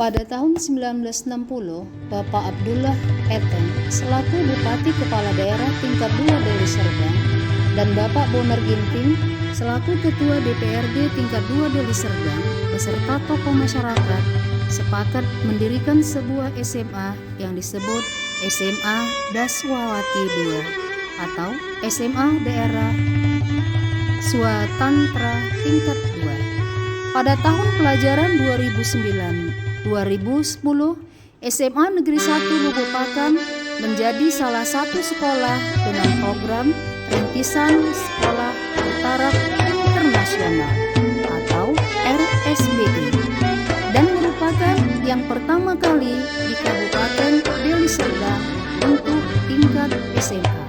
Pada tahun 1960, Bapak Abdullah Eten selaku Bupati Kepala Daerah tingkat 2 Deli Serdang dan Bapak Bonar Ginting selaku Ketua DPRD tingkat 2 Deli Serdang beserta tokoh masyarakat sepakat mendirikan sebuah SMA yang disebut SMA Daswawati II atau SMA Daerah Swatantra tingkat 2. Pada tahun pelajaran 2009-2010, SMA Negeri 1 Lubuk Pakam menjadi salah satu sekolah dengan program Rintisan Sekolah Bertaraf Internasional atau RSBI dan merupakan yang pertama kali di Kabupaten Deli Serdang untuk tingkat SMA.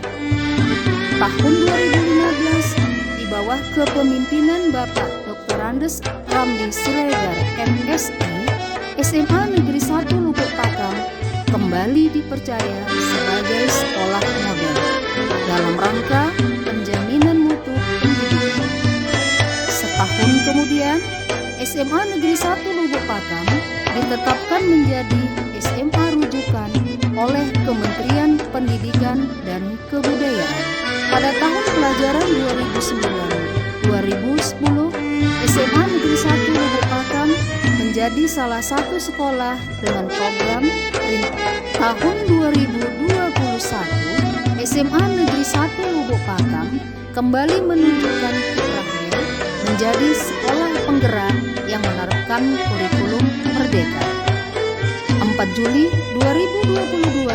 Tahun 2015 di bawah kepemimpinan Bapak Dr. Andes Ramli Siregar MSI, SMA Negeri 1 Lubuk Pakam kembali dipercaya sebagai sekolah model dalam rangka penjaminan mutu pendidikan. Setahun kemudian, SMA Negeri 1 Lubuk Pakam ditetapkan menjadi SMA rujukan oleh Kementerian Pendidikan dan Kebudayaan. Pada tahun pelajaran 2009-2010, SMA Negeri 1 Lubuk Pakam menjadi salah satu sekolah dengan program tahun 2021. SMA Negeri 1 Lubuk Pakam kembali menunjukkan kiprahnya menjadi sekolah penggerak yang menerapkan kurikulum merdeka. 4 Juli 2022,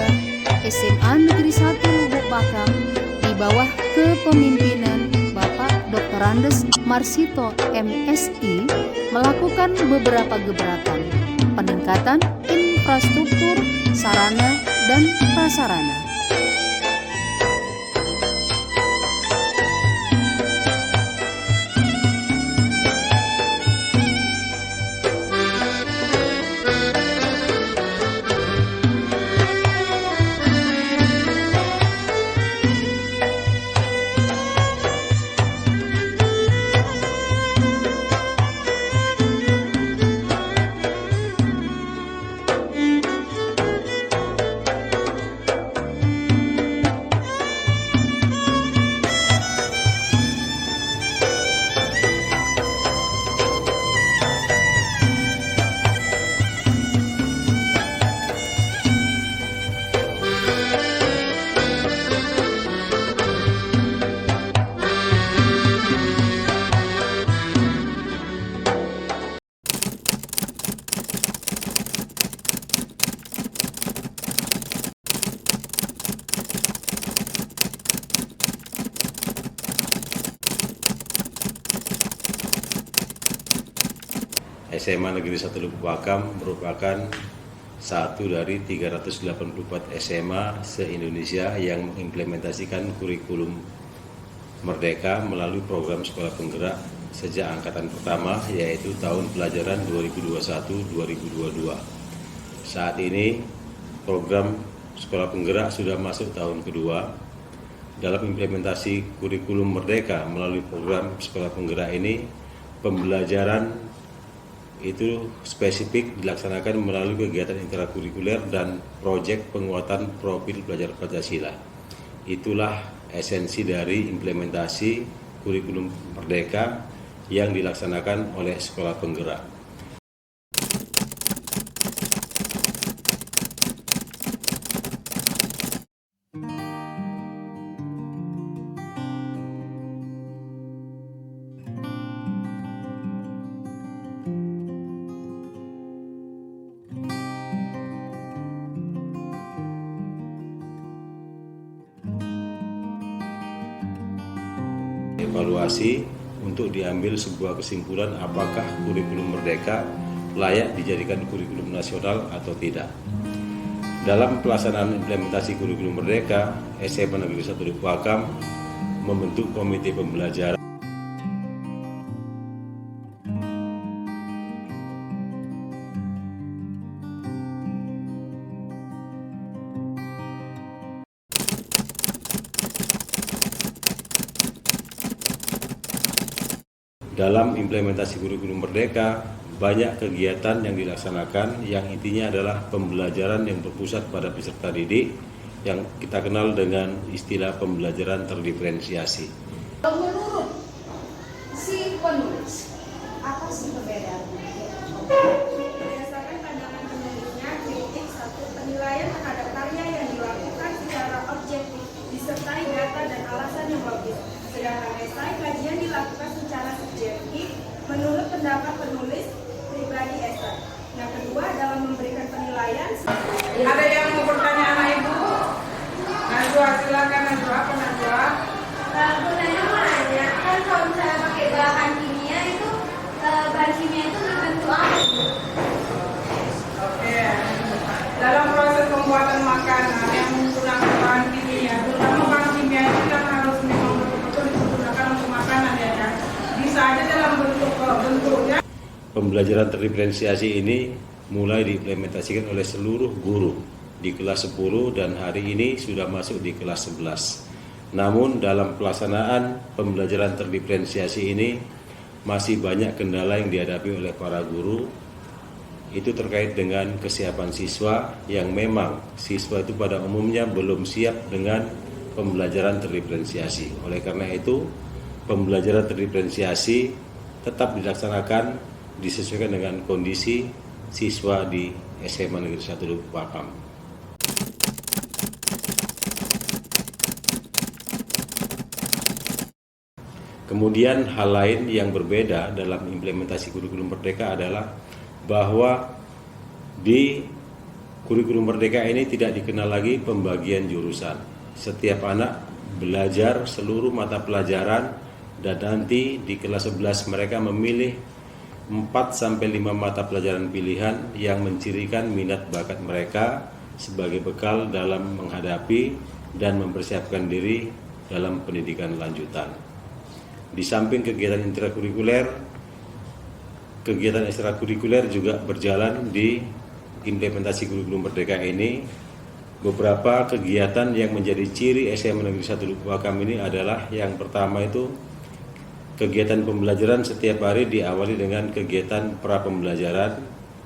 SMA Negeri 1 Lubuk Pakam di bawah kepemimpinan Bapak Dr. Andes Marsito MSI melakukan beberapa gebrakan peningkatan infrastruktur, sarana, dan prasarana. SMA Negeri 1 Lubuk Pakam merupakan satu dari 384 SMA se-Indonesia yang mengimplementasikan kurikulum Merdeka melalui program sekolah penggerak sejak angkatan pertama, yaitu tahun pelajaran 2021-2022. Saat ini program sekolah penggerak sudah masuk tahun kedua. Dalam implementasi kurikulum Merdeka melalui program sekolah penggerak ini, pembelajaran itu spesifik dilaksanakan melalui kegiatan intrakurikuler dan proyek penguatan profil pelajar Pancasila. Itulah esensi dari implementasi kurikulum Merdeka yang dilaksanakan oleh sekolah penggerak. Evaluasi untuk diambil sebuah kesimpulan apakah kurikulum Merdeka layak dijadikan kurikulum nasional atau tidak. Dalam pelaksanaan implementasi kurikulum Merdeka, SMA Negeri 1 Lubuk Pakam membentuk komite pembelajaran dalam implementasi kurikulum Merdeka banyak kegiatan yang dilaksanakan yang intinya adalah pembelajaran yang berpusat pada peserta didik yang kita kenal dengan istilah pembelajaran terdiferensiasi. Menurut si penulis, apa sih perbedaannya? Berdasarkan pandangan penulisnya, kritik satu penilaian terhadap karya yang dilakukan secara objektif disertai data dan alasan yang logis. Sedangkan esai kajian dilakukan secara subjektif menurut pendapat penulis pribadi esai. Yang kedua, dalam memberikan penilaian. Ada yang mau bertanya anak ibu? Najwa, silakan Najwa. Apa Najwa? Gunanya mana? Kan kalau misalnya pakai bahan kimia itu, bahan kimia itu berbentuk apa? Oke. Dalam proses pembuatan makanan yang menggunakan bahan kimia, terutama bahan kimia itu kan harus memang betul-betul digunakan untuk makanan ya kan? Bisa aja dalam bentuknya. Pembelajaran terdiferensiasi ini mulai diimplementasikan oleh seluruh guru di kelas 10 dan hari ini sudah masuk di kelas 11. Namun dalam pelaksanaan pembelajaran terdiferensiasi ini masih banyak kendala yang dihadapi oleh para guru. Itu terkait dengan kesiapan siswa yang memang siswa itu pada umumnya belum siap dengan pembelajaran terdiferensiasi. Oleh karena itu, pembelajaran terdiferensiasi tetap dilaksanakan disesuaikan dengan kondisi siswa di SMA Negeri 1 Lubuk Pakam. Kemudian hal lain yang berbeda dalam implementasi kurikulum Merdeka adalah bahwa di kurikulum Merdeka ini tidak dikenal lagi pembagian jurusan. Setiap anak belajar seluruh mata pelajaran dan nanti di kelas 11 mereka memilih 4-5 mata pelajaran pilihan yang mencirikan minat bakat mereka sebagai bekal dalam menghadapi dan mempersiapkan diri dalam pendidikan lanjutan. Di samping kegiatan intrakurikuler, kegiatan ekstrakurikuler juga berjalan di implementasi kurikulum Merdeka ini. Beberapa kegiatan yang menjadi ciri SMA Negeri 1 Lubuk Pakam ini adalah yang pertama itu kegiatan pembelajaran setiap hari diawali dengan kegiatan pra pembelajaran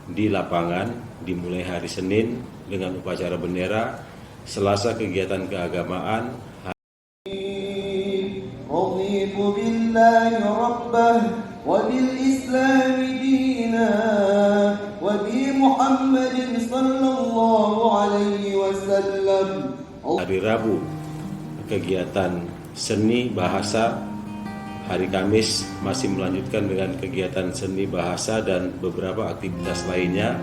di lapangan dimulai hari Senin dengan upacara bendera, Selasa kegiatan keagamaan. Raditu billahi rabbah wa bil islam dina wa bi Muhammadin sallallahu alaihi wasallam. Hari Rabu kegiatan seni bahasa. Hari Kamis masih melanjutkan dengan kegiatan seni bahasa dan beberapa aktivitas lainnya.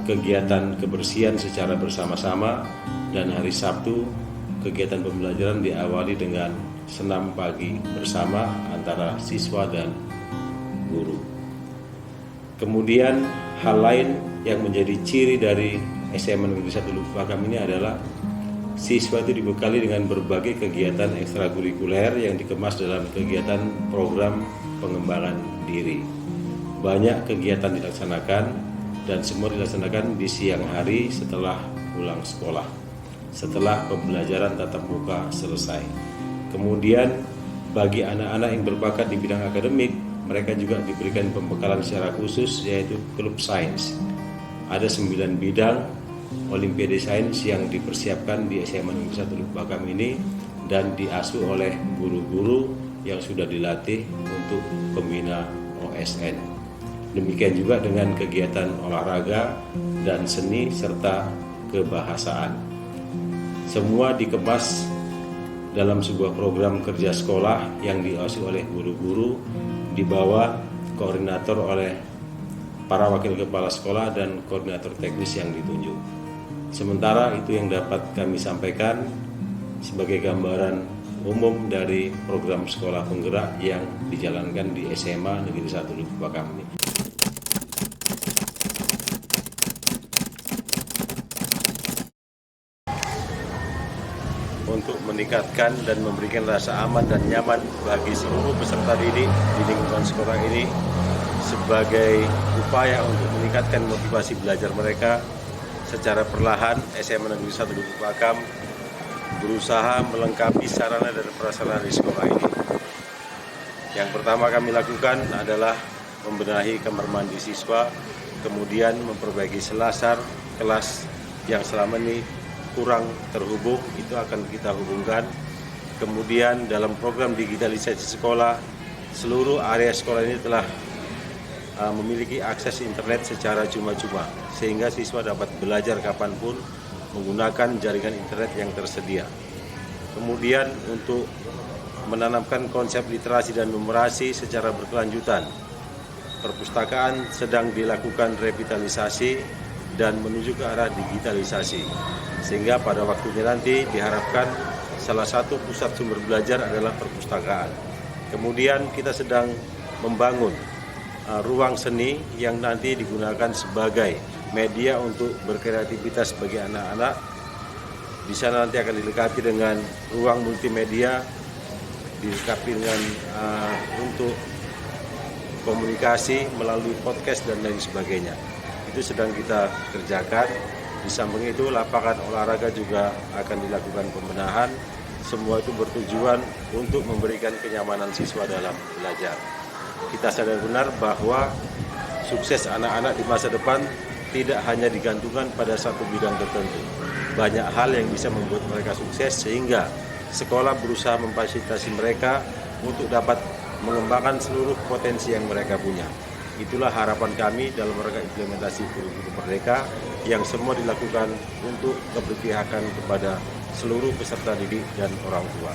Kegiatan kebersihan secara bersama-sama dan hari Sabtu kegiatan pembelajaran diawali dengan senam pagi bersama antara siswa dan guru. Kemudian hal lain yang menjadi ciri dari SMA Negeri 1 Lubuk Pakam ini adalah siswa itu dibekali dengan berbagai kegiatan ekstrakurikuler yang dikemas dalam kegiatan program pengembangan diri. Banyak kegiatan dilaksanakan dan semua dilaksanakan di siang hari setelah pulang sekolah, setelah pembelajaran tatap muka selesai. Kemudian bagi anak-anak yang berbakat di bidang akademik, mereka juga diberikan pembekalan secara khusus yaitu klub sains. Ada 9 bidang Olimpiade Sains yang dipersiapkan di SMA Negeri 1 Lubuk Pakam ini dan diasuh oleh guru-guru yang sudah dilatih untuk pembina OSN. Demikian juga dengan kegiatan olahraga dan seni serta kebahasaan. Semua dikemas dalam sebuah program kerja sekolah yang diasuh oleh guru-guru di bawah koordinator oleh para wakil kepala sekolah dan koordinator teknis yang ditunjuk. Sementara itu yang dapat kami sampaikan sebagai gambaran umum dari program sekolah penggerak yang dijalankan di SMA Negeri 1 Lubuk Pakam ini. untuk meningkatkan dan memberikan rasa aman dan nyaman bagi seluruh peserta didik di lingkungan sekolah ini sebagai upaya untuk meningkatkan motivasi belajar mereka. Secara perlahan, SMA Negeri 1 Lubuk Pakam berusaha melengkapi sarana dan prasarana di sekolah ini. Yang pertama kami lakukan adalah membenahi kamar mandi siswa, kemudian memperbaiki selasar kelas yang selama ini kurang terhubung, itu akan kita hubungkan. Kemudian dalam program digitalisasi sekolah, seluruh area sekolah ini telah memiliki akses internet secara cuma-cuma, sehingga siswa dapat belajar kapanpun menggunakan jaringan internet yang tersedia. Kemudian untuk menanamkan konsep literasi dan numerasi secara berkelanjutan, perpustakaan sedang dilakukan revitalisasi dan menuju ke arah digitalisasi, sehingga pada waktunya nanti diharapkan salah satu pusat sumber belajar adalah perpustakaan. Kemudian kita sedang membangun ruang seni yang nanti digunakan sebagai media untuk berkreativitas bagi anak-anak. Di sana nanti akan dilengkapi dengan ruang multimedia, dilengkapi dengan untuk komunikasi melalui podcast dan lain sebagainya. Itu sedang kita kerjakan. Di samping itu lapangan olahraga juga akan dilakukan pembenahan. Semua itu bertujuan untuk memberikan kenyamanan siswa dalam belajar. Kita sadar benar bahwa sukses anak-anak di masa depan tidak hanya digantungkan pada satu bidang tertentu. Banyak hal yang bisa membuat mereka sukses, sehingga sekolah berusaha memfasilitasi mereka untuk dapat mengembangkan seluruh potensi yang mereka punya. Itulah harapan kami dalam rangka implementasi kurikulum Merdeka yang semua dilakukan untuk keberpihakan kepada seluruh peserta didik dan orang tua.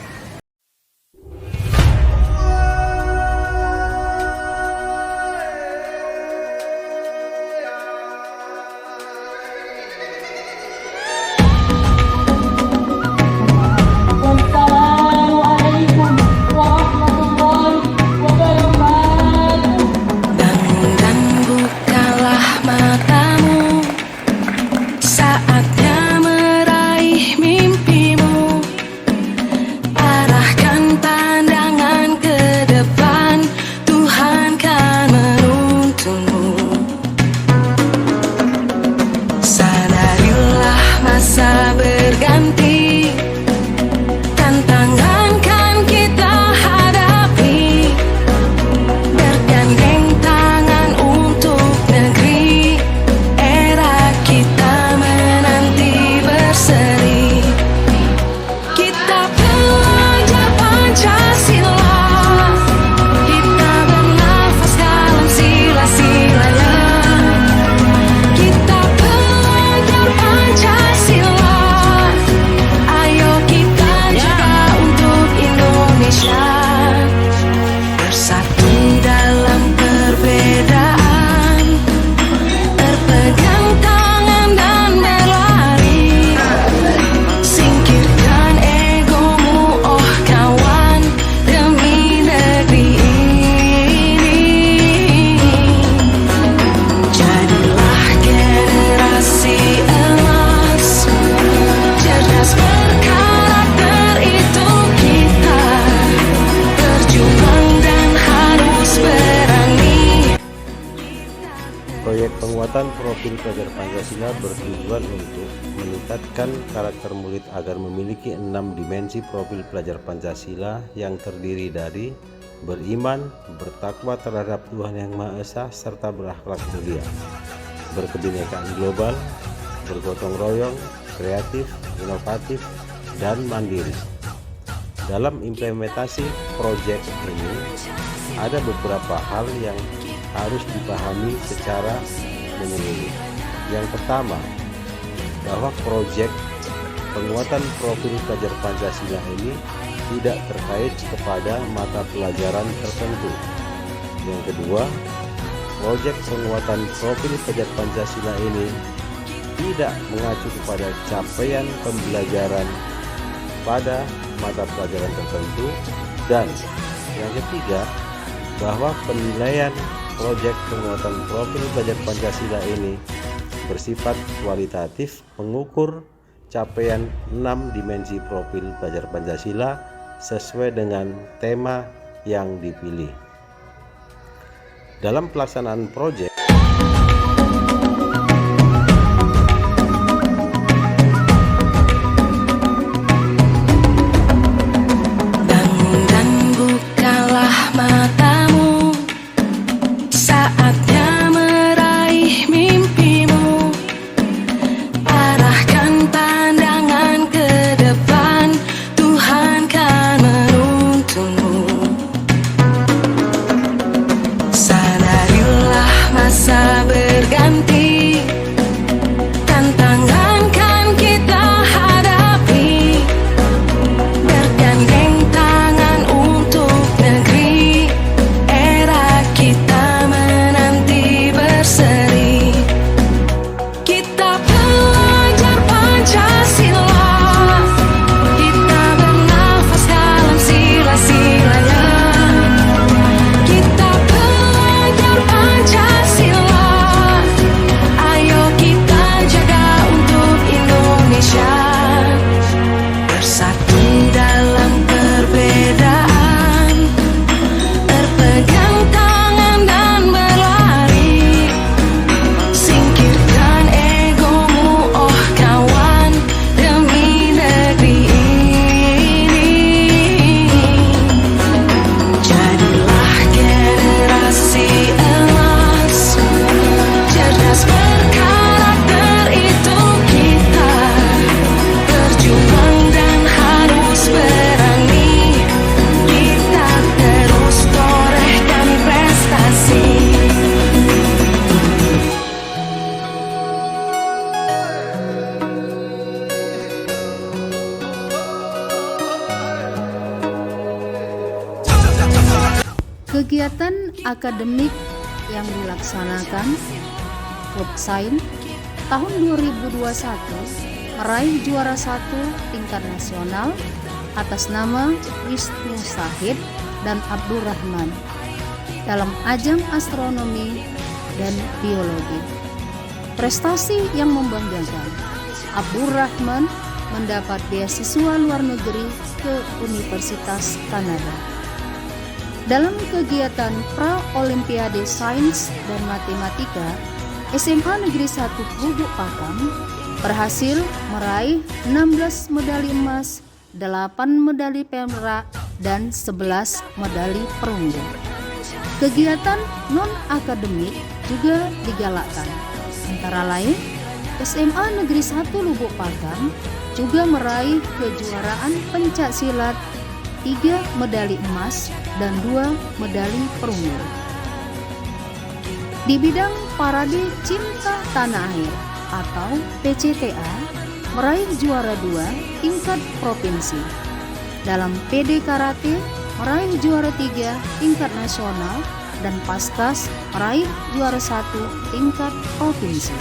Proyek penguatan profil pelajar Pancasila bertujuan untuk meningkatkan karakter murid agar memiliki 6 dimensi profil pelajar Pancasila yang terdiri dari beriman, bertakwa terhadap Tuhan Yang Maha Esa, serta berakhlak mulia, berkebinekaan global, bergotong royong, kreatif, inovatif, dan mandiri. Dalam implementasi proyek ini ada beberapa hal yang harus dipahami secara menyeluruh. Yang pertama, bahwa proyek penguatan profil pelajar Pancasila ini tidak terkait kepada mata pelajaran tertentu. Yang kedua, proyek penguatan profil pelajar Pancasila ini tidak mengacu kepada capaian pembelajaran pada mata pelajaran tertentu. Dan yang ketiga, bahwa penilaian proyek penguatan profil pelajar Pancasila ini bersifat kualitatif, mengukur capaian 6 dimensi profil belajar Pancasila sesuai dengan tema yang dipilih. Dalam pelaksanaan proyek kegiatan akademik yang dilaksanakan Food Science tahun 2021 meraih juara 1 tingkat nasional atas nama Wisnu Syahid dan Abdurrahman dalam ajang astronomi dan biologi. Prestasi yang membanggakan, Abdurrahman mendapat beasiswa luar negeri ke Universitas Kanada. Dalam kegiatan Pra-Olimpiade Sains dan Matematika, SMA Negeri 1 Lubuk Pakam berhasil meraih 16 medali emas, 8 medali perak, dan 11 medali perunggu. Kegiatan non-akademik juga digalakkan, antara lain SMA Negeri 1 Lubuk Pakam juga meraih kejuaraan pencak silat 3 medali emas dan 2 medali perunggu. Di bidang Parade Cinta Tanah Air atau PCTA meraih juara 2 tingkat provinsi. Dalam PD Karate meraih juara 3 tingkat nasional dan Paskas meraih juara 1 tingkat provinsi.